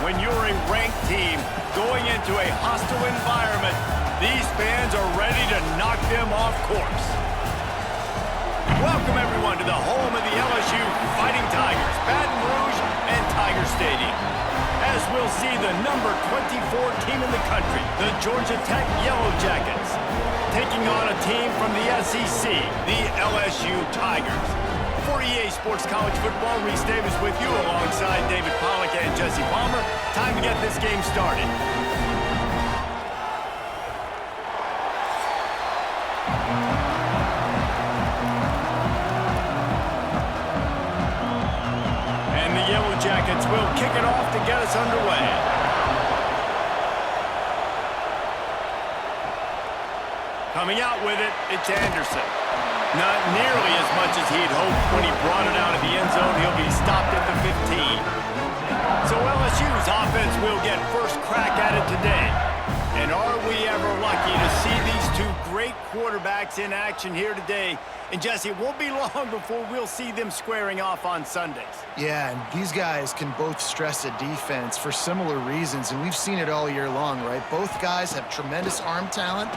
When you're a ranked team going into a hostile environment, these fans are ready to knock them off course. Welcome, everyone, to the home of the LSU Fighting Tigers, Baton Rouge and Tiger Stadium. As we'll see the number 24 team in the country, the Georgia Tech Yellow Jackets, taking on a team from the SEC, the LSU Tigers. For EA Sports College Football, Reese Davis with you alongside David Pollack and Jesse Palmer. Time to get this game started. And the Yellow Jackets will kick it off to get us underway. Coming out with it, it's Anderson. Not nearly as much as he'd hoped when he brought it out of the end zone. He'll be stopped at the 15. So LSU's offense will get first crack at it today. And are we ever lucky to see these two great quarterbacks in action here today? And Jesse, it won't be long before we'll see them squaring off on Sundays. Yeah, and these guys can both stress a defense for similar reasons, and we've seen it all year long, right? Both guys have tremendous arm talent.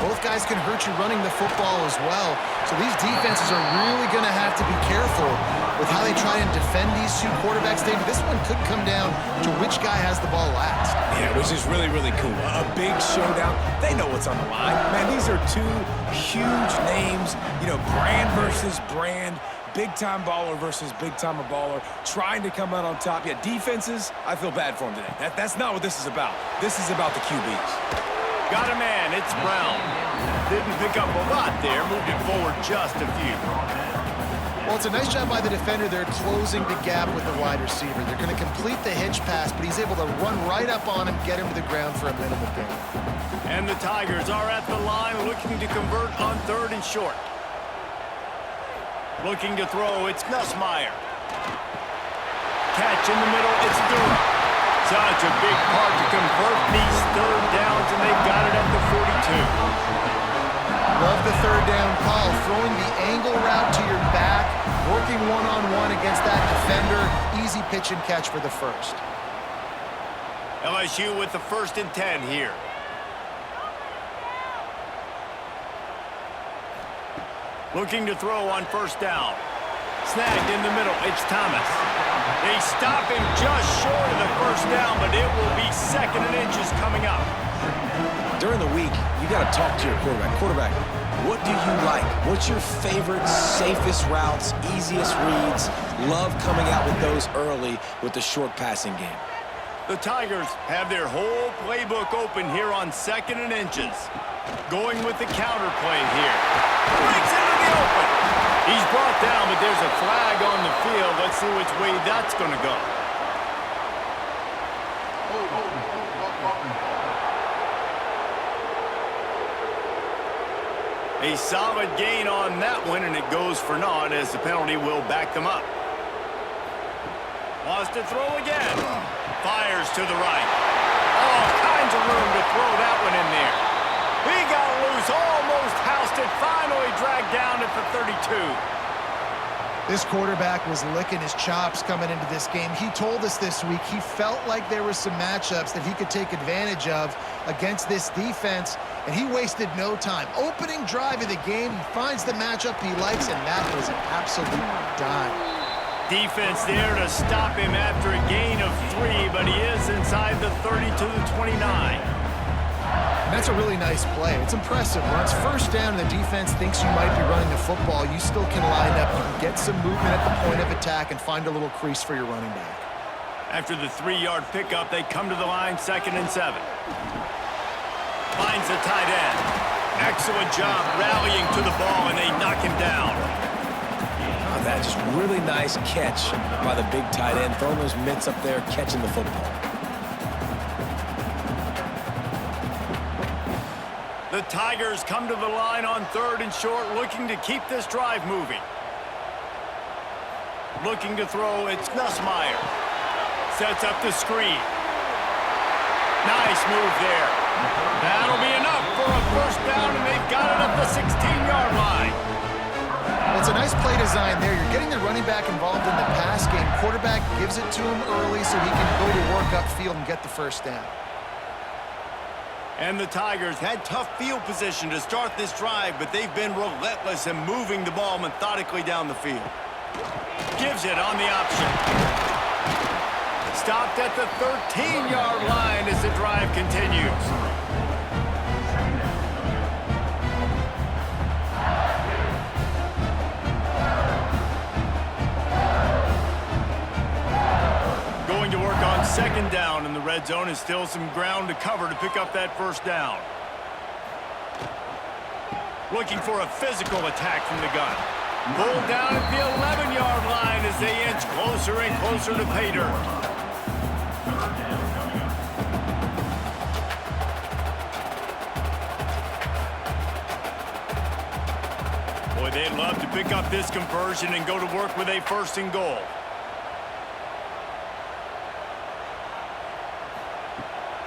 Both guys can hurt you running the football as well. So these defenses are really going to have to be careful with how they try and defend these two quarterbacks. David, this one could come down to which guy has the ball last. Yeah, which is really, really cool. A big showdown. They know what's on the line. Man, these are two huge names, you know, brand versus brand, big-time baller versus big-time baller, trying to come out on top. Yeah, defenses, I feel bad for them today. That's not what this is about. This is about the QBs. Got a man, it's Brown. Didn't pick up a lot there, moved it forward just a few. Well, it's a nice job by the defender there closing the gap with the wide receiver. They're going to complete the hitch pass, but he's able to run right up on him, get him to the ground for a minimal gain. And the Tigers are at the line looking to convert on 3rd and short. Looking to throw, it's Nussmeier. Catch in the middle, it's Durham. Such a big part to convert these 3rd downs, and they've got it at the 42. Love the 3rd down call, throwing the angle route to your back, working one-on-one against that defender. Easy pitch and catch for the first. LSU with the 1st and 10 here. Looking to throw on 1st down. Snagged in the middle, it's Thomas. They stop him just short of the 1st down, but it will be 2nd and inches coming up. During the week, you got to talk to your quarterback. Quarterback, what do you like? What's your favorite, safest routes, easiest reads? Love coming out with those early with the short passing game. The Tigers have their whole playbook open here on 2nd and inches. Going with the counter play here. Breaks into the open. He's brought down, but there's a flag on the field. Let's see which way that's going to go. A solid gain on that one, and it goes for naught as the penalty will back them up. Wants to throw again. Fires to the right. All kinds of room to throw that one in there. He got loose, almost housed it, finally dragged down at the 32. This quarterback was licking his chops coming into this game. He told us this week he felt like there were some matchups that he could take advantage of against this defense, and he wasted no time. Opening drive of the game, he finds the matchup he likes, and that was an absolute dime. Defense there to stop him after a gain of 3, but he is inside the 30 to the 29. And that's a really nice play. It's impressive. When it's 1st down and the defense thinks you might be running the football, you still can line up. You can get some movement at the point of attack and find a little crease for your running back. After the 3-yard pickup, they come to the line, 2nd and 7. Finds the tight end. Excellent job rallying to the ball, and they knock him down. Oh, that just really nice catch by the big tight end, throwing those mitts up there, catching the football. The Tigers come to the line on 3rd and short, looking to keep this drive moving. Looking to throw, it's Nussmeier. Sets up the screen. Nice move there. That'll be enough for a 1st down, and they've got it at the 16-yard line. Well, it's a nice play design there. You're getting the running back involved in the pass game quarterback gives it to him early so he can go to work upfield and get the first down. And the Tigers had tough field position to start this drive, but they've been relentless in moving the ball methodically down the field. Gives it on the option. Stopped at the 13-yard line as the drive continues. Going to work on second down in the red zone, is still some ground to cover to pick up that first down. Looking for a physical attack from the gun. Pulled down at the 11-yard line as they inch closer and closer to pay dirt. Boy, they'd love to pick up this conversion and go to work with a first and goal.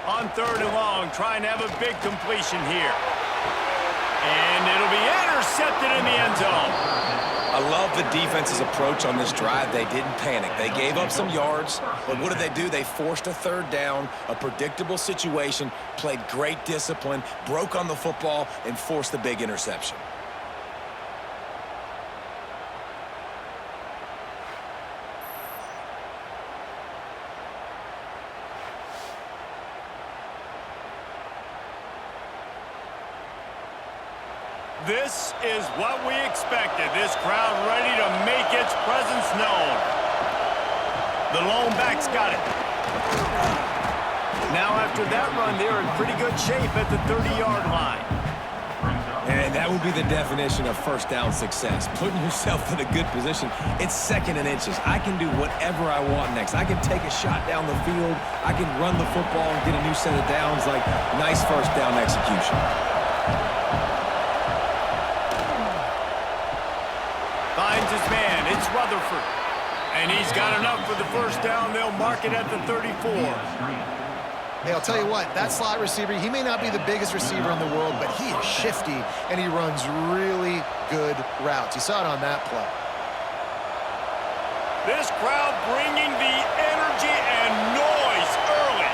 On third and long, trying to have a big completion here. And it'll be intercepted in the end zone. I love the defense's approach on this drive. They didn't panic. They gave up some yards, but what did they do? They forced a third down, a predictable situation, played great discipline, broke on the football, and forced the big interception. This is what we expected. This crowd ready to make its presence known. The lone back's got it. Now after that run, they're in pretty good shape at the 30-yard line. And that would be the definition of first down success. Putting yourself in a good position. It's second and inches. I can do whatever I want next. I can take a shot down the field. I can run the football and get a new set of downs. Like, nice first down execution. Finds his man. It's Rutherford. And he's got enough for the first down. They'll mark it at the 34. Hey, I'll tell you what, that slot receiver, he may not be the biggest receiver in the world, but he is shifty, and he runs really good routes. You saw it on that play. This crowd bringing the energy and noise early.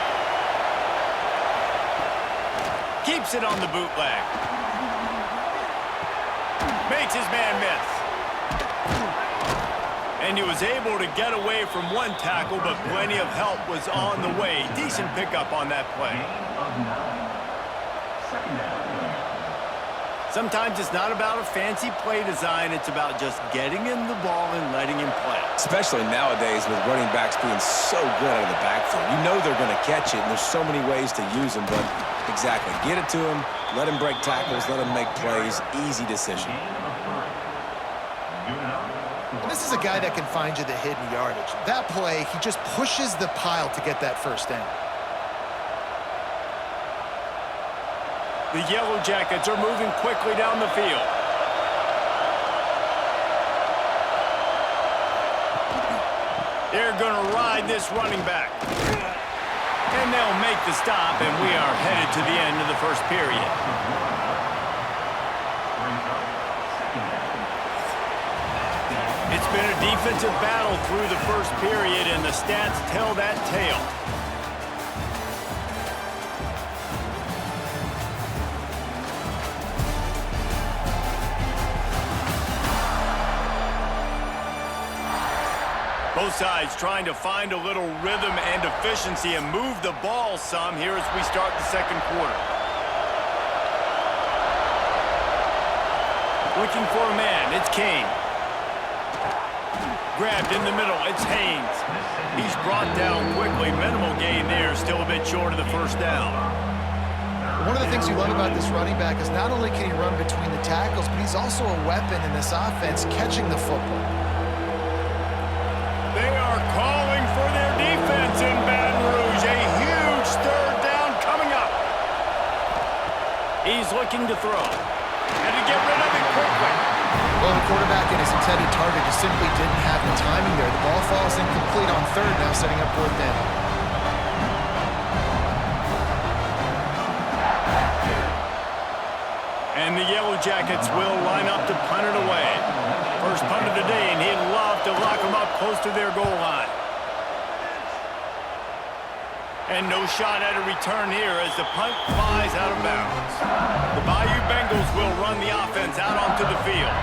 Keeps it on the bootleg. Makes his man miss. And he was able to get away from one tackle, but plenty of help was on the way. Decent pickup on that play. Sometimes it's not about a fancy play design. It's about just getting him the ball and letting him play. Especially nowadays with running backs being so good out of the backfield. You know they're going to catch it, and there's so many ways to use them. But exactly, get it to him, let him break tackles, let him make plays. Easy decision. This is a guy that can find you the hidden yardage. That play, he just pushes the pile to get that first down. The Yellow Jackets are moving quickly down the field. They're going to ride this running back. And they'll make the stop, and we are headed to the end of the first period. It's been a defensive battle through the first period, and the stats tell that tale. Both sides trying to find a little rhythm and efficiency and move the ball some here as we start the second quarter. Looking for a man, it's Kane. Grabbed in the middle, it's Haynes. He's brought down quickly. Minimal gain there, still a bit short of the first down. One of the things you love about this running back is not only can he run between the tackles, but he's also a weapon in this offense catching the football. They are calling for their defense in Baton Rouge. A huge third down coming up. He's looking to throw. And to get rid of it quickly. Well, the quarterback and his intended target just simply didn't have the timing there. The ball falls incomplete on third, now setting up fourth down. And the Yellow Jackets will line up to punt it away. First punt of the day, and he'd love to lock them up close to their goal line. And no shot at a return here as the punt flies out of bounds. The Bayou Bengals will run the offense out onto the field.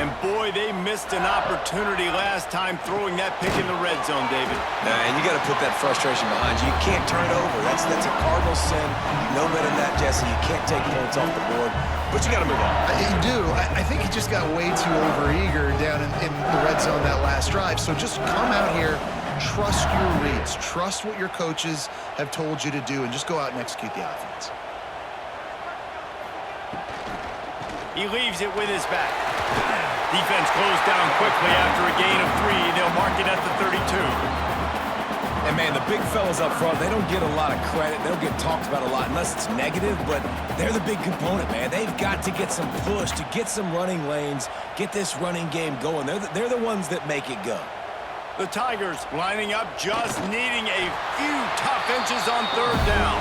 And boy, they missed an opportunity last time throwing that pick in the red zone, David. And you got to put that frustration behind you. You can't turn it over. That's a cardinal sin. No better than that, Jesse. You can't take points off the board, but you got to move on. You do. I think he just got way too overeager down in the red zone that last drive. So just come out here, trust your reads, trust what your coaches have told you to do, and just go out and execute the offense. He leaves it with his back. Defense closed down quickly after a gain of 3. They'll mark it at the 32. And, man, the big fellas up front, they don't get a lot of credit. They don't get talked about a lot unless it's negative, but they're the big component, man. They've got to get some push, to get some running lanes, get this running game going. They're the ones that make it go. The Tigers lining up, just needing a few tough inches on third down.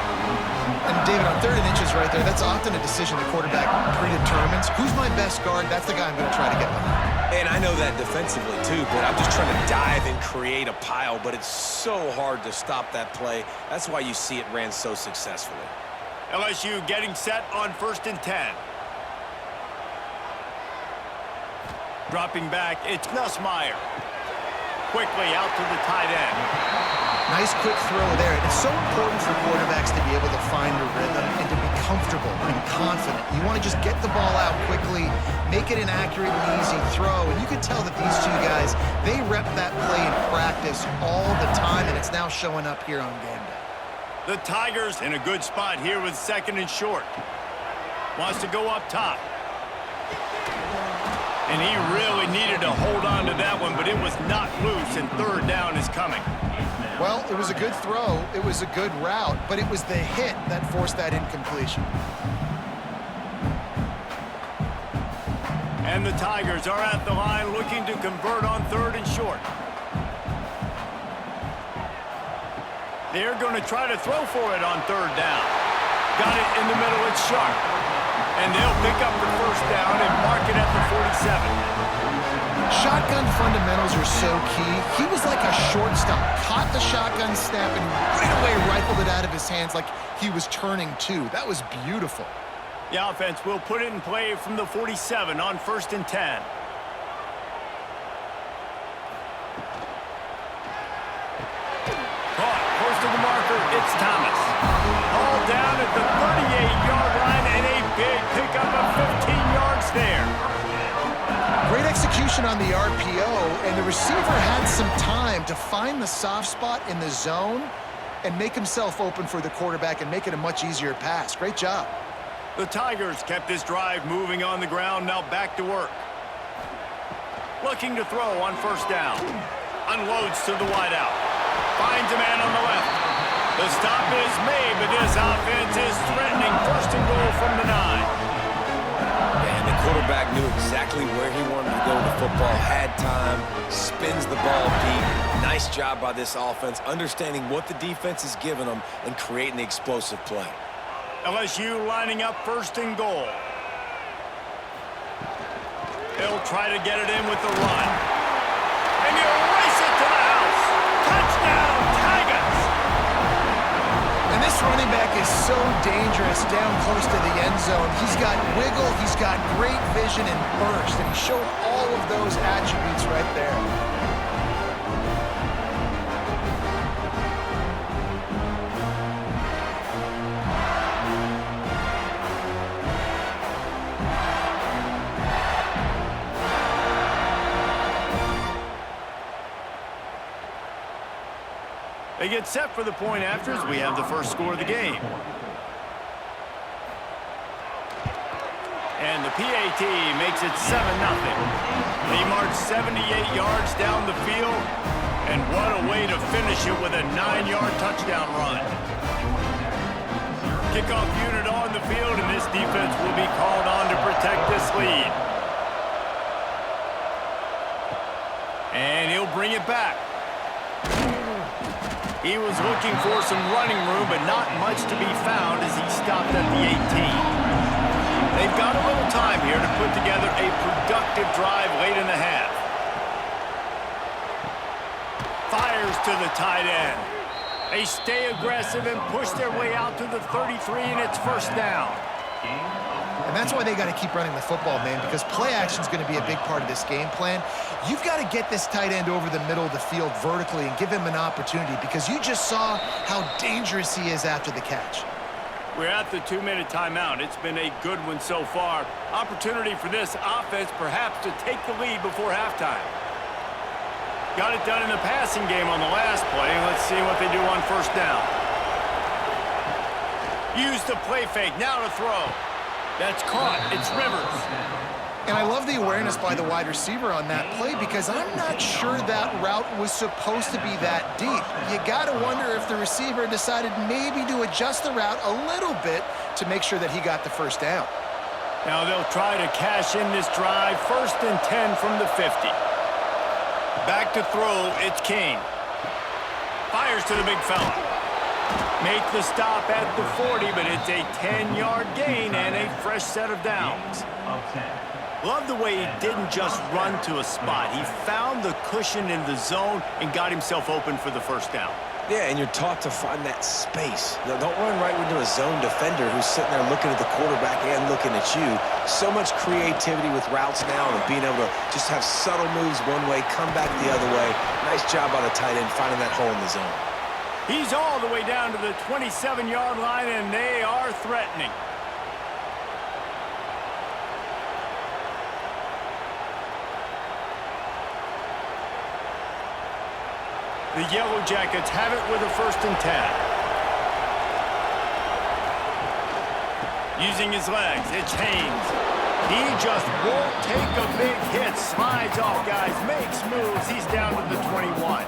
And, David, on 3rd and inches right there, that's often a decision the quarterback predetermines. Who's my best guard? That's the guy I'm going to try to get behind. And I know that defensively, too, but I'm just trying to dive and create a pile, but it's so hard to stop that play. That's why you see it ran so successfully. LSU getting set on 1st and 10. Dropping back, it's Nussmeier. Quickly out to the tight end. Nice quick throw there. It's so important for quarterbacks to be able to find a rhythm and to be comfortable and confident. You want to just get the ball out quickly, make it an accurate and easy throw. And you can tell that these two guys, they rep that play in practice all the time, and it's now showing up here on game day. The Tigers in a good spot here with 2nd and short. Wants to go up top. And he really needed to hold on to that one, but it was not loose, and 3rd down is coming. Well, it was a good throw. It was a good route, but it was the hit that forced that incompletion. And the Tigers are at the line looking to convert on 3rd and short. They're going to try to throw for it on 3rd down. Got it in the middle, it's Sharp. And they'll pick up the 1st down and mark it at the 47. Shotgun fundamentals are so key. He was like a shortstop, caught the shotgun snap and right away rifled it out of his hands like he was turning too. That was beautiful. The offense will put it in play from the 47 on 1st and 10. Caught, close to the marker, it's Thomas. All down at the 38-yard line and a big pickup of 15 yards there. Great execution on the RPO, and the receiver had some time to find the soft spot in the zone and make himself open for the quarterback and make it a much easier pass. Great job. The Tigers kept this drive moving on the ground, now back to work. Looking to throw on 1st down. Unloads to the wideout. Finds a man on the left. The stop is made, but this offense is threatening 1st and goal from the 9. And the quarterback knew exactly where he wanted to go with the football, had time, spins the ball deep. Nice job by this offense, understanding what the defense is giving them and creating the explosive play. LSU lining up 1st and goal. They'll try to get it in with the run. And he'll race it to the house. Touchdown, Tigers! And this running back is so dangerous down close to the end zone. He's got wiggle, he's got great vision and burst, and he showed all of those attributes right there. They get set for the point after as we have the first score of the game. And the PAT makes it 7-0. He marched 78 yards down the field, and what a way to finish it with a 9-yard touchdown run. Kickoff unit on the field, and this defense will be called on to protect this lead. And he'll bring it back. He was looking for some running room, but not much to be found as he stopped at the 18. They've got a little time here to put together a productive drive late in the half. Fires to the tight end. They stay aggressive and push their way out to the 33, and it's first down. And that's why they got to keep running the football, man, because play action is going to be a big part of this game plan. You've got to get this tight end over the middle of the field vertically and give him an opportunity, because you just saw how dangerous he is after the catch. We're at the 2-minute timeout. It's been a good one so far. Opportunity for this offense perhaps to take the lead before halftime. Got it done in the passing game on the last play. Let's see what they do on first down. Use the play fake. Now to throw. That's caught. It's Rivers. And I love the awareness by the wide receiver on that play, because I'm not sure that route was supposed to be that deep. You got to wonder if the receiver decided maybe to adjust the route a little bit to make sure that he got the first down. Now they'll try to cash in this drive. 1st and 10 from the 50. Back to throw, it's King. Fires to the big fella. Make the stop at the 40, but it's a 10-yard gain and a fresh set of downs. Love the way he didn't just run to a spot. He found the cushion in the zone and got himself open for the first down. Yeah, and you're taught to find that space. Don't run right into a zone defender who's sitting there looking at the quarterback and looking at you. So much creativity with routes now, and being able to just have subtle moves one way, come back the other way. Nice job by the tight end finding that hole in the zone. He's all the way down to the 27-yard line, and they are threatening. The Yellow Jackets have it with a 1st and 10. Using his legs, it's Haynes. He just won't take a big hit. Slides off guys, makes moves. He's down to the 21.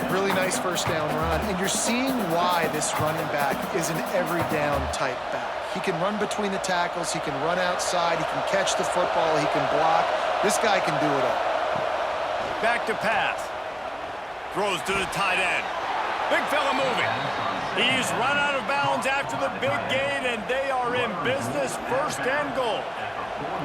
Really nice first down run, and you're seeing why this running back is an every down type back. He can run between the tackles, he can run outside, he can catch the football, he can block. This guy can do it all. Back to pass. Throws to the tight end. Big fella moving. He's run out of bounds after the big gain, and they are in business. 1st and goal.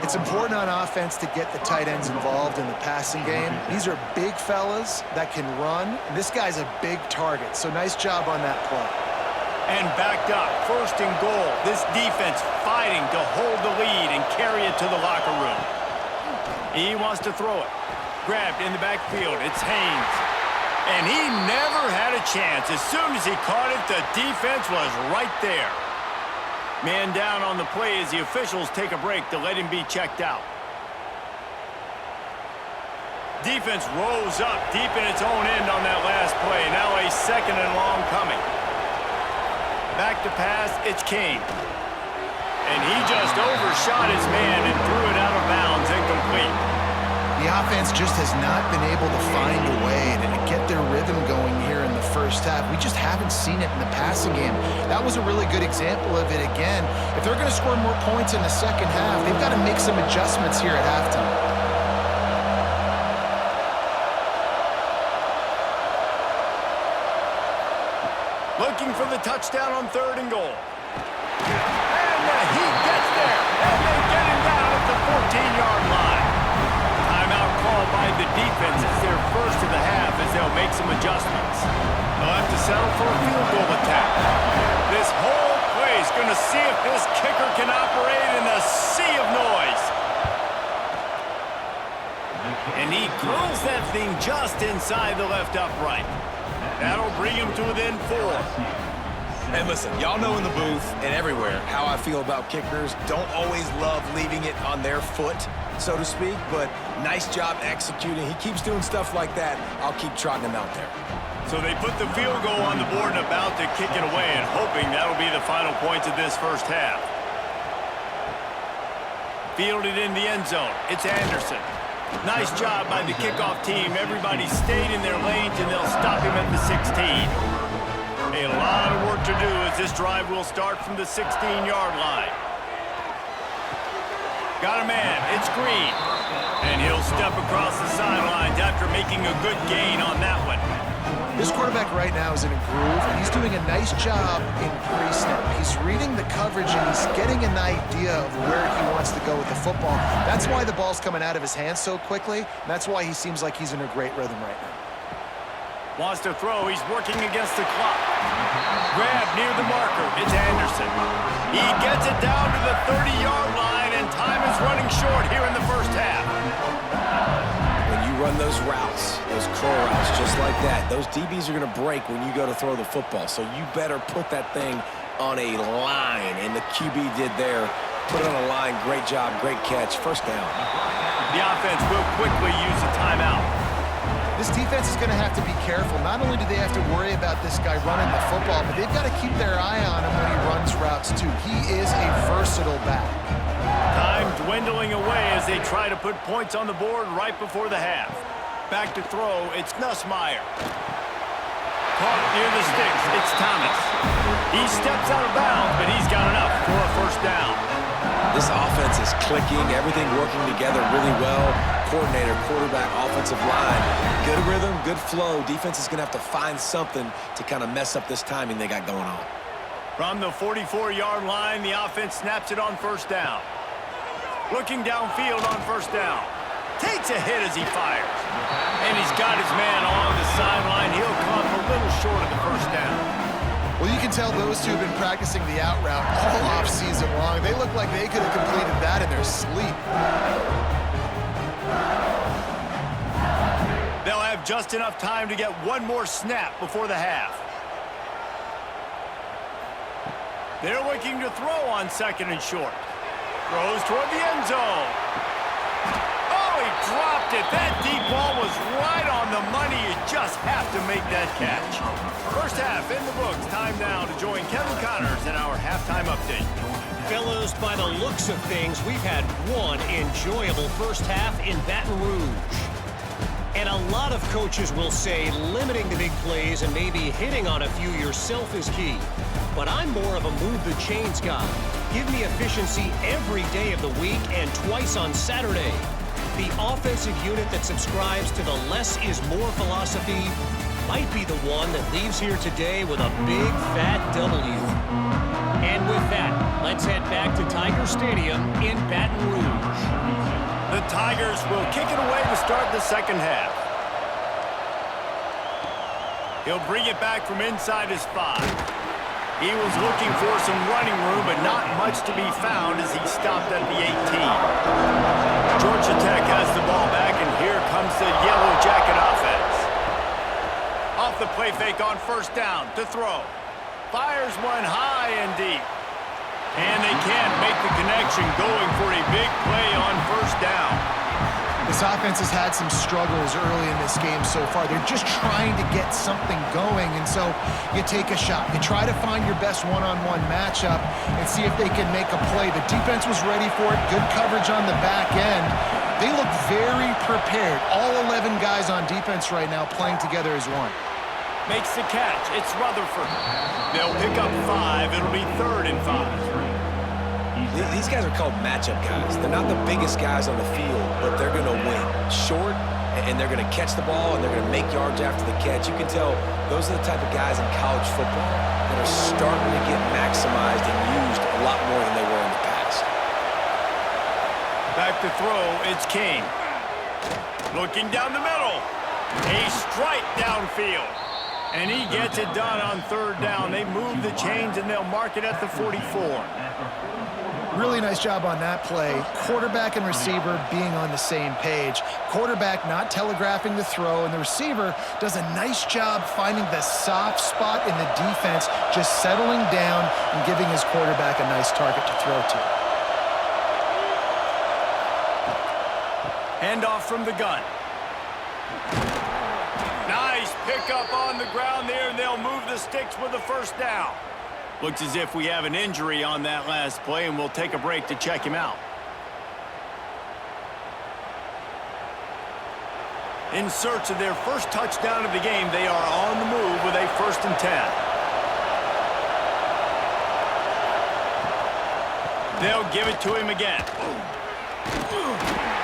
It's important on offense to get the tight ends involved in the passing game. These are big fellas that can run. And this guy's a big target, so nice job on that play. And backed up, 1st and goal. This defense fighting to hold the lead and carry it to the locker room. He wants to throw it. Grabbed in the backfield. It's Haynes. And he never had a chance. As soon as he caught it, the defense was right there. Man down on the play as the officials take a break to let him be checked out. Defense rolls up deep in its own end on that last play. Now a 2nd and long coming. Back to pass, it's King. And he just overshot his man and threw it out of bounds, incomplete. The offense just has not been able to find a way to get their rhythm going here in the first half. We just haven't seen it in the passing game. That was a really good example of it again. If they're going to score more points in the second half, they've got to make some adjustments here at halftime. Looking for the touchdown on 3rd and goal. And he gets there, and they get him down at the 14-yard line. Timeout called by the defense. It's their first of the half as they'll make some adjustments. They'll have to settle for a field goal attempt. This whole play is going to see if this kicker can operate in a sea of noise. And he curls that thing just inside the left upright. That'll bring him to within 4. And listen, y'all know in the booth and everywhere how I feel about kickers. Don't always love leaving it on their foot, so to speak, but nice job executing. He keeps doing stuff like that. I'll keep trotting him out there. So they put the field goal on the board and about to kick it away, and hoping that'll be the final points of this first half. Fielded in the end zone. It's Anderson. Nice job by the kickoff team. Everybody stayed in their lanes, and they'll stop him at the 16. A lot of work to do as this drive will start from the 16-yard line. Got a man. It's Green. And he'll step across the sidelines after making a good gain on that one. This quarterback right now is in a groove, and he's doing a nice job in pre-snap. He's reading the coverage, and he's getting an idea of where he wants to go with the football. That's why the ball's coming out of his hands so quickly. And that's why he seems like he's in a great rhythm right now. Wants to throw. He's working against the clock. Grab near the marker. It's Anderson. He gets it down to the 30-yard line, and time is running short here in the first half. When you run those routes, those curl routes, just like that, those DBs are going to break when you go to throw the football. So you better put that thing on a line, and the QB did there. Put it on a line. Great job, great catch. First down. The offense will quickly use a timeout. This defense is going to have to be careful. Not only do they have to worry about this guy running the football, but they've got to keep their eye on him when he runs routes, too. He is a versatile back. Time dwindling away as they try to put points on the board right before the half. Back to throw, it's Nussmeier. Caught near the sticks, it's Thomas. He steps out of bounds, but he's got enough for a first down. This offense is clicking, everything working together really well. Coordinator, quarterback, offensive line. Good rhythm, good flow. Defense is going to have to find something to kind of mess up this timing they got going on. From the 44-yard line, the offense snaps it on first down. Looking downfield on first down. Takes a hit as he fires. And he's got his man along the sideline. He'll come a little short of the first down. Well, you can tell those two have been practicing the out route all offseason long. They look like they could have completed that in their sleep. They'll have just enough time to get one more snap before the half. They're looking to throw on second and short. Throws toward the end zone. Oh, he dropped it. That deep ball was right on the money. You just have to make that catch. First half in the books. Time now to join Kevin Connors in our halftime update. Fellows, by the looks of things, we've had one enjoyable first half in Baton Rouge. And a lot of coaches will say limiting the big plays and maybe hitting on a few yourself is key. But I'm more of a move the chains guy. Give me efficiency every day of the week and twice on Saturday. The offensive unit that subscribes to the less is more philosophy might be the one that leaves here today with a big fat W. And with that, let's head back to Tiger Stadium in Baton Rouge. The Tigers will kick it away to start the second half. He'll bring it back from inside his 5. He was looking for some running room, but not much to be found as he stopped at the 18. Georgia Tech has the ball back, and here comes the Yellow Jacket offense. Off the play fake on first down to throw. Fires one high and deep. And they can't make the connection, going for a big play on first down. This offense has had some struggles early in this game so far. They're just trying to get something going, and so you take a shot. You try to find your best one-on-one matchup and see if they can make a play. The defense was ready for it. Good coverage on the back end. They look very prepared. All 11 guys on defense right now playing together as one. Makes the catch. It's Rutherford. They'll pick up 5. It'll be 3rd and 5. These guys are called matchup guys. They're not the biggest guys on the field, but they're going to win. Short, and they're going to catch the ball, and they're going to make yards after the catch. You can tell those are the type of guys in college football that are starting to get maximized and used a lot more than they were in the past. Back to throw, it's King. Looking down the middle. A strike downfield. And he gets it done on 3rd down. They move the chains, and they'll mark it at the 44. Really nice job on that play. Quarterback and receiver being on the same page. Quarterback not telegraphing the throw, and the receiver does a nice job finding the soft spot in the defense, just settling down and giving his quarterback a nice target to throw to. Handoff from the gun. Nice pickup on the ground there, and they'll move the sticks with the first down. Looks as if we have an injury on that last play, and we'll take a break to check him out. In search of their first touchdown of the game, they are on the move with a 1st and 10. They'll give it to him again.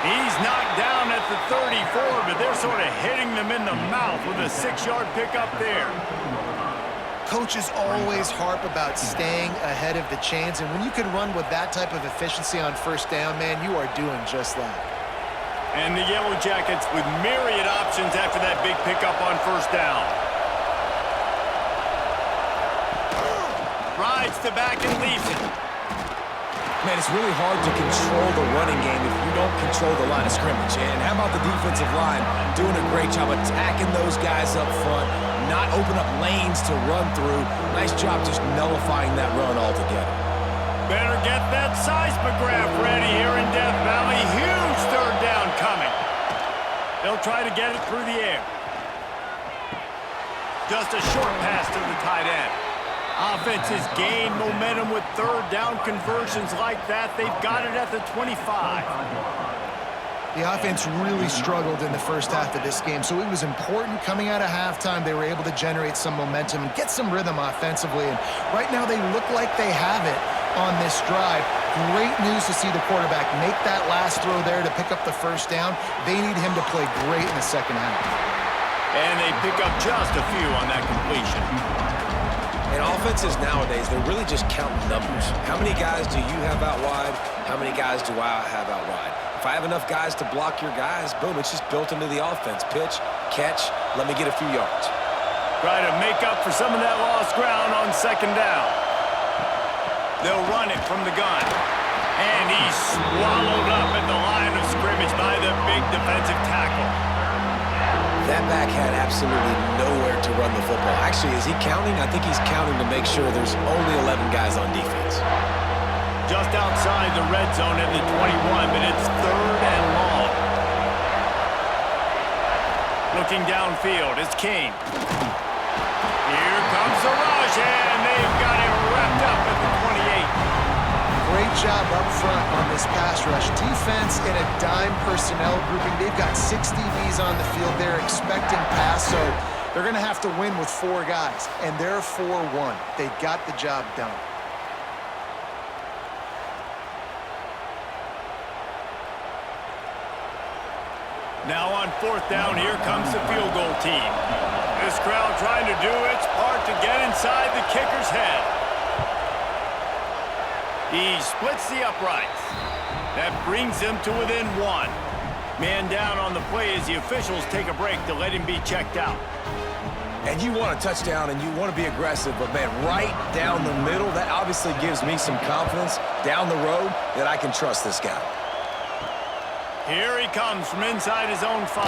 He's knocked down at the 34, but they're sort of hitting them in the mouth with a 6-yard pickup there. Coaches always harp about staying ahead of the chains, and when you can run with that type of efficiency on first down, man, you are doing just that. And the Yellow Jackets with myriad options after that big pickup on first down. Rides to back and leaves it. Man, it's really hard to control the running game if you don't control the line of scrimmage. And how about the defensive line doing a great job attacking those guys up front, not open up lanes to run through. Nice job just nullifying that run altogether. Better get that seismograph ready here in Death Valley. Huge third down coming. They'll try to get it through the air. Just a short pass to the tight end. Offenses gain momentum with third down conversions like that. They've got it at the 25. The offense really struggled in the first half of this game, so it was important coming out of halftime they were able to generate some momentum and get some rhythm offensively. And right now they look like they have it on this drive. Great news to see the quarterback make that last throw there to pick up the first down. They need him to play great in the second half. And they pick up just a few on that completion. And offenses nowadays, they're really just counting numbers. How many guys do you have out wide? How many guys do I have out wide? If I have enough guys to block your guys, boom, it's just built into the offense. Pitch, catch, let me get a few yards. Try to make up for some of that lost ground on second down. They'll run it from the gun. And he's swallowed up at the line of scrimmage by the big defensive tackle. That back had absolutely nowhere to run the football. Actually, is he counting? I think he's counting to make sure there's only 11 guys on defense. Just outside the red zone at the 21, but it's third and long. Looking downfield, it's King. Here comes the rush, and they've got it wrapped up at the 28. Great job up front on this pass rush. Defense in a dime personnel grouping. They've got 6 DBs on the field. They're expecting pass, so they're going to have to win with 4 guys, and they're 4-1. They got the job done. Now on fourth down, here comes the field goal team. This crowd trying to do its part to get inside the kicker's head. He splits the uprights. That brings him to within 1. Man down on the play as the officials take a break to let him be checked out. And you want a touchdown and you want to be aggressive, but man, right down the middle, that obviously gives me some confidence down the road that I can trust this guy. Here he comes from inside his own 5.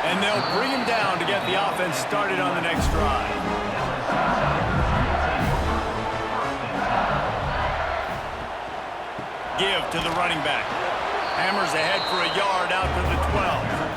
And they'll bring him down to get the offense started on the next drive. Give to the running back. Hammers ahead for a yard out to the 12.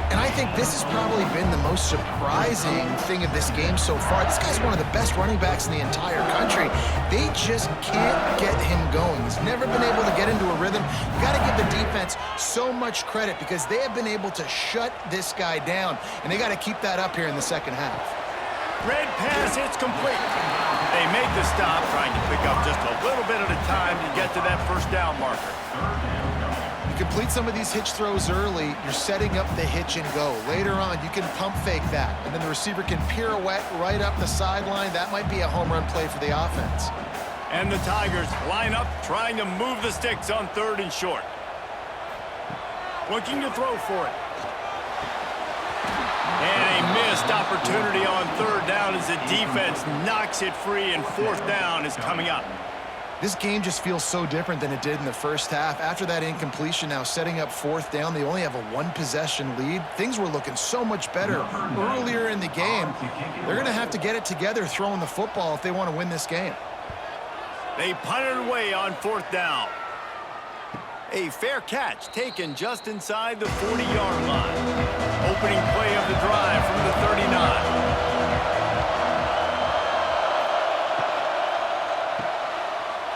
And I think this has probably been the most surprising thing of this game so far. This guy's one of the best running backs in the entire country. They just can't get him going. He's never been able to get into a rhythm. You got to give the defense so much credit because they have been able to shut this guy down, and they got to keep that up here in the second half. Red pass, it's complete. They make the stop, trying to pick up just a little bit at a time to get to that first down marker. You complete some of these hitch throws early, you're setting up the hitch and go. Later on, you can pump fake that, and then the receiver can pirouette right up the sideline. That might be a home run play for the offense. And the Tigers line up, trying to move the sticks on third and short. Looking to throw for it. And a missed opportunity on third down as the defense knocks it free, and fourth down is coming up. This game just feels so different than it did in the first half. After that incompletion, now setting up fourth down, they only have a 1-possession lead. Things were looking so much better earlier in the game. They're going to have to get it together throwing the football if they want to win this game. They punt it away on fourth down. A fair catch taken just inside the 40-yard line. Opening play of the drive from the 39.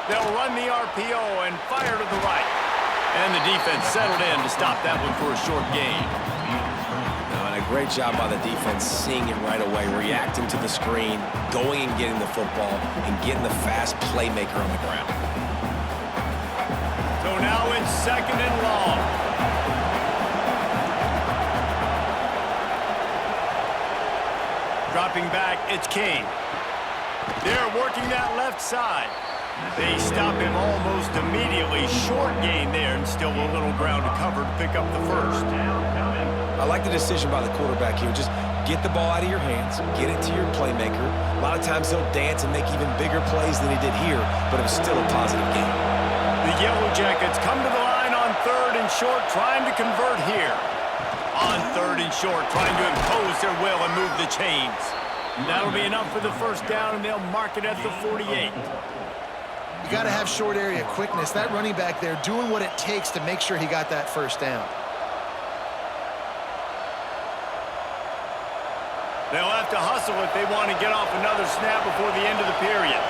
They'll run the RPO and fire to the right. And the defense settled in to stop that one for a short gain. And a great job by the defense seeing it right away, reacting to the screen, going and getting the football, and getting the fast playmaker on the ground. So now it's second and long. Dropping back, it's King. They're working that left side. They stop him almost immediately. Short gain there, and still a little ground to cover to pick up the first. I like the decision by the quarterback here. Just get the ball out of your hands, get it to your playmaker. A lot of times he'll dance and make even bigger plays than he did here, but it was still a positive game. The Yellow Jackets come to the line on 3rd and short, trying to convert here. On 3rd and short, trying to impose their will and move the chains. That'll be enough for the first down, and they'll mark it at the 48. You got to have short area quickness. That running back there doing what it takes to make sure he got that first down. They'll have to hustle if they want to get off another snap before the end of the period.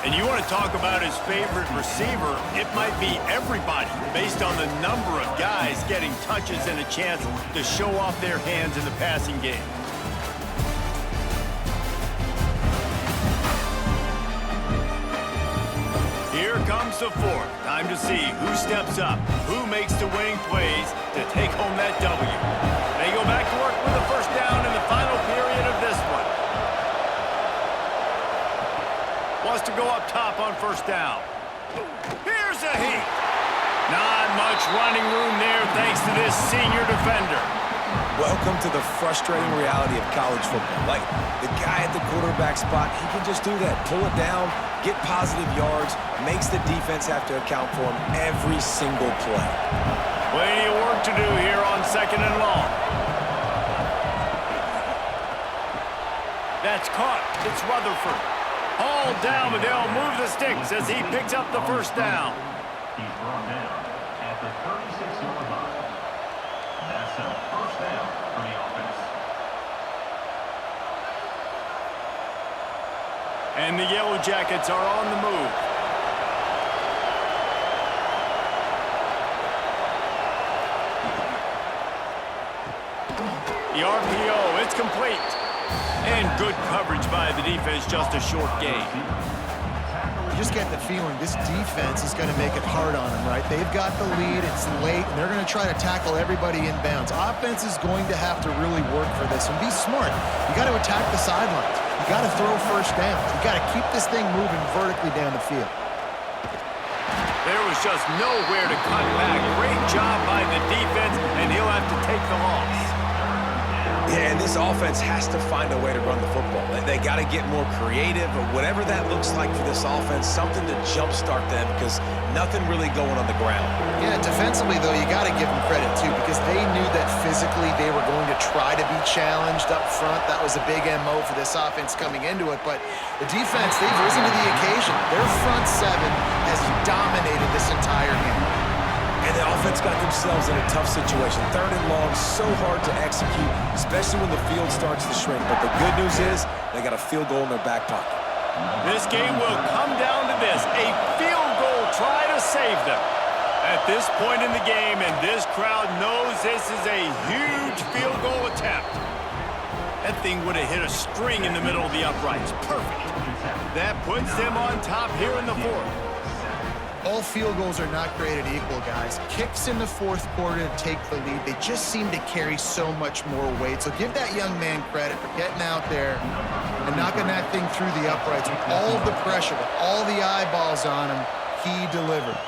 And you want to talk about his favorite receiver, it might be everybody based on the number of guys getting touches and a chance to show off their hands in the passing game. Here comes the 4th. Time to see who steps up, who makes the winning plays to take home that W. They go back to work with the first down in the final period of this one. Wants to go up top on first down. Here's a heat. Not much running room there thanks to this senior defender. Welcome to the frustrating reality of college football. Like, the guy at the quarterback spot, he can just do that. Pull it down, get positive yards, makes the defense have to account for him every single play. Plenty of work to do here on 2nd and long. That's caught. It's Rutherford. All down, but they'll move the sticks as he picks up the first down. He's brought down at the 36-yard line. That's a first down for the offense. And the Yellow Jackets are on the move. The RPO, it's complete. And good coverage by the defense, just a short game. You just get the feeling this defense is going to make it hard on them, right? They've got the lead, it's late, and they're going to try to tackle everybody inbounds. Offense is going to have to really work for this and be smart. You got to attack the sidelines. You got to throw first downs. You got to keep this thing moving vertically down the field. There was just nowhere to cut back. Great job by the defense, and he'll have to take the loss. Yeah, and this offense has to find a way to run the football. They got to get more creative, or whatever that looks like for this offense, something to jumpstart them, because nothing really going on the ground. Yeah, defensively, though, you got to give them credit, too, because they knew that physically they were going to try to be challenged up front. That was a big MO for this offense coming into it, but the defense, they've risen to the occasion. Their front seven has dominated this entire game. And the offense got themselves in a tough situation. 3rd and long, so hard to execute, especially when the field starts to shrink. But the good news is they got a field goal in their back pocket. This game will come down to this, a field goal try to save them. At this point in the game, and this crowd knows this is a huge field goal attempt. That thing would have hit a string in the middle of the uprights. Perfect. That puts them on top here in the 4th. All field goals are not created equal, guys. Kicks in the 4th quarter to take the lead. They just seem to carry so much more weight. So give that young man credit for getting out there and knocking that thing through the uprights with all of the pressure, with all the eyeballs on him. He delivered.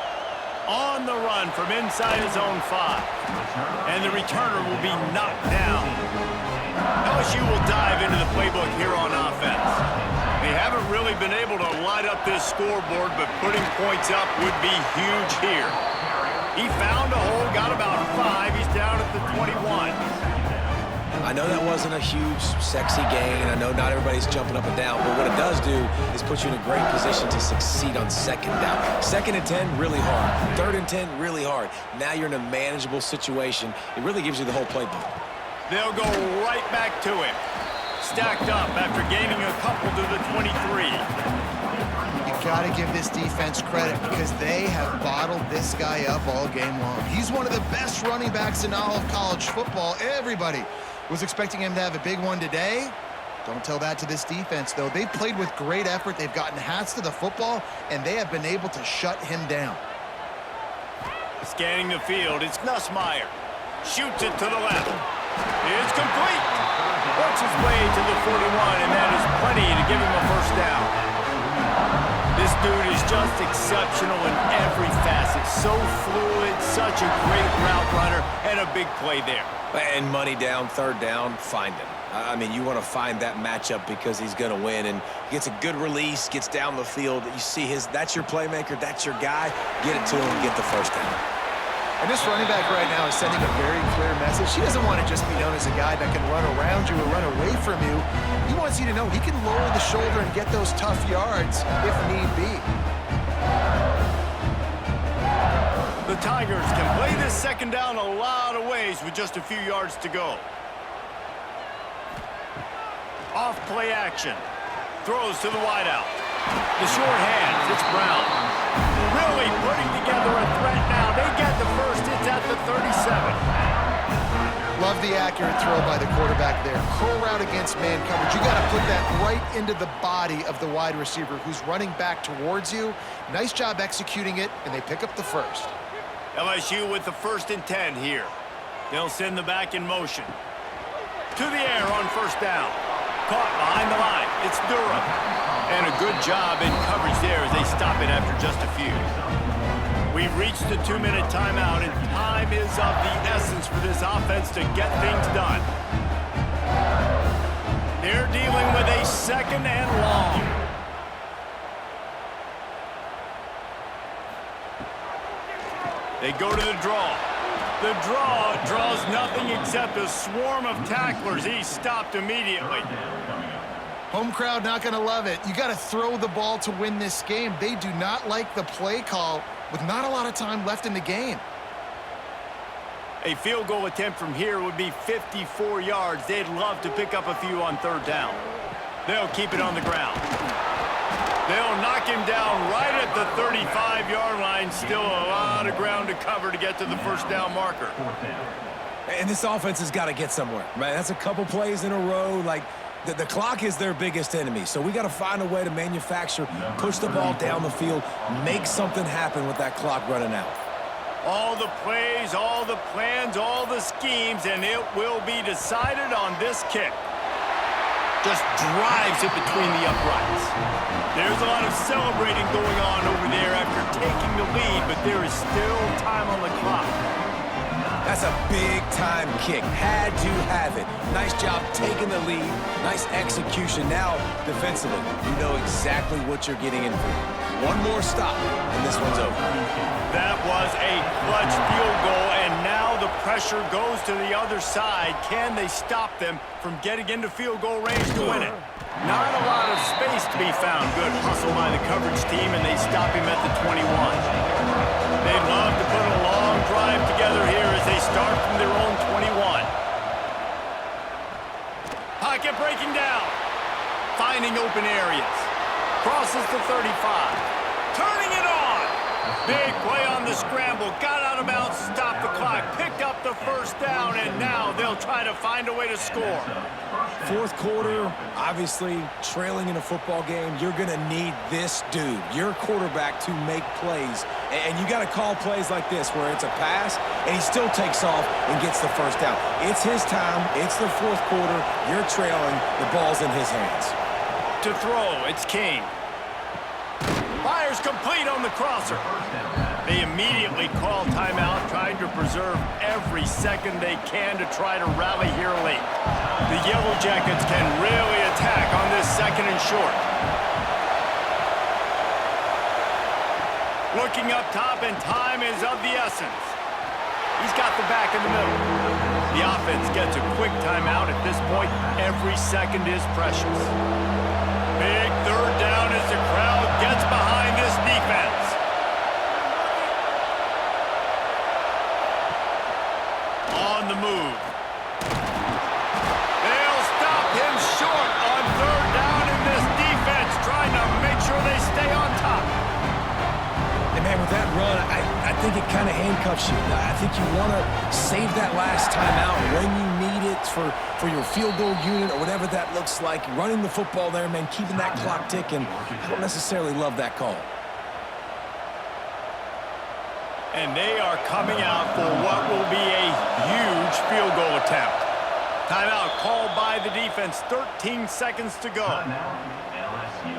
On the run from inside his own 5. And the returner will be knocked down. LSU will dive into the playbook here on offense. They haven't really been able to light up this scoreboard, but putting points up would be huge here. He found a hole, got about 5. He's down at the 21. I know that wasn't a huge, sexy gain. I know not everybody's jumping up and down, but what it does do is put you in a great position to succeed on 2nd down. 2nd and 10, really hard. 3rd and 10, really hard. Now you're in a manageable situation. It really gives you the whole playbook. They'll go right back to him. Stacked up after gaining a couple to the 23. You got to give this defense credit because they have bottled this guy up all game long. He's one of the best running backs in all of college football. Everybody was expecting him to have a big one today. Don't tell that to this defense, though. They've played with great effort. They've gotten hats to the football, and they have been able to shut him down. Scanning the field, it's Nussmeier. Shoots it to the left. It's complete. Works his way to the 41, and that is plenty to give him a first down. This dude is just exceptional in every facet. So fluid, such a great route runner, and a big play there. And money down, third down, find him. I mean, you want to find that matchup because he's going to win, and gets a good release, gets down the field. You see that's your playmaker, that's your guy. Get it to him and get the first down. And this running back right now is sending a very clear message. He doesn't want to just be known as a guy that can run around you or run away from you. He wants you to know he can lower the shoulder and get those tough yards if need be. The Tigers can play this second down a lot of ways with just a few yards to go. Off play action. Throws to the wideout. The short hands, it's Brown. Really putting together a threat now. They get the first, it's at the 37. Love the accurate throw by the quarterback there. Curl route against man coverage. You got to put that right into the body of the wide receiver who's running back towards you. Nice job executing it, and they pick up the first. LSU with the 1st and 10 here. They'll send the back in motion. To the air on first down. Caught behind the line. It's Durham. And a good job in coverage there as they stop it after just a few. We've reached the 2-minute timeout, and time is of the essence for this offense to get things done. They're dealing with a 2nd and long. They go to the draw. The draw draws nothing except a swarm of tacklers. He's stopped immediately. Home crowd not going to love it. You got to throw the ball to win this game. They do not like the play call with not a lot of time left in the game. A field goal attempt from here would be 54 yards. They'd love to pick up a few on third down. They'll keep it on the ground. They'll knock him down right at the 35-yard line. Still a lot of ground to cover to get to the first down marker. And this offense has got to get somewhere, right? That's a couple plays in a row. Like, the clock is their biggest enemy. So we got to find a way to manufacture, push the ball down the field, make something happen with that clock running out. All the plays, all the plans, all the schemes, and it will be decided on this kick. Just drives it between the uprights. There's a lot of celebrating going on over there after taking the lead, but there is still time on the clock. That's a big-time kick. Had to have it. Nice job taking the lead. Nice execution. Now, defensively, you know exactly what you're getting in for. One more stop, and this one's over. That was a clutch field goal, and now the pressure goes to the other side. Can they stop them from getting into field goal range to win it? Not a lot of space to be found. Good hustle by the coverage team, and they stop him at the 21. They'd love to put a long drive together here as they start from their own 21. Pocket breaking down. Finding open areas. Crosses the 35. Turning it on. Big play on the scramble. Got out of bounds, stopped the clock, picked up the first down, and now they'll try to find a way to score. Fourth quarter, obviously trailing in a football game, you're going to need this dude, your quarterback, to make plays. And you got to call plays like this where it's a pass and he still takes off and gets the first down. It's his time. It's the fourth quarter. You're trailing. The ball's in his hands. To throw, it's King. Fires complete on the crosser. They immediately call timeout, trying to preserve every second they can to try to rally here late. The Yellow Jackets can really attack on this 2nd and short. Looking up top, and time is of the essence. He's got the back in the middle. The offense gets a quick timeout at this point. Every second is precious. Big third down as the crowd gets behind this defense. On the move. They'll stop him short on third down in this defense, trying to make sure they stay on top. And man, with that run, I think it kind of handcuffs you. I think you want to save that last timeout when you need it for your field goal unit or whatever that looks like. Running the football there, man, keeping that clock ticking. I don't necessarily love that call. And they are coming out for what will be a huge field goal attempt. Timeout called by the defense. 13 seconds to go. Timeout, LSU.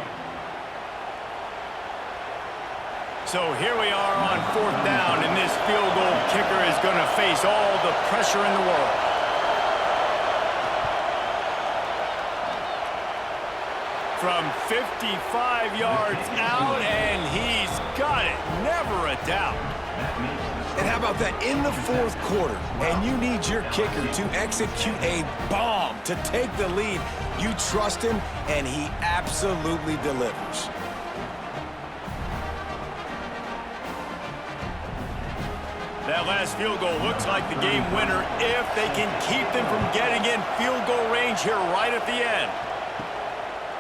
So here we are on 4th down, and this field goal kicker is going to face all the pressure in the world. From 55 yards out, and he's got it. Never a doubt. And how about that in the 4th quarter? And you need your kicker to execute a bomb to take the lead. You trust him, and he absolutely delivers. That last field goal looks like the game winner if they can keep them from getting in field goal range here right at the end.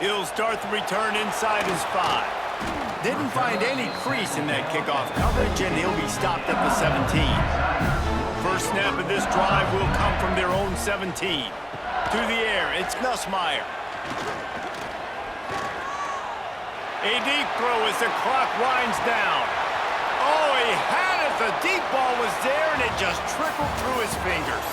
He'll start the return inside his 5. Didn't find any crease in that kickoff coverage, and he'll be stopped at the 17. First snap of this drive will come from their own 17. To the air, it's Nussmeier. A deep throw as the clock winds down. Oh, he had it. The deep ball was there, and it just trickled through his fingers.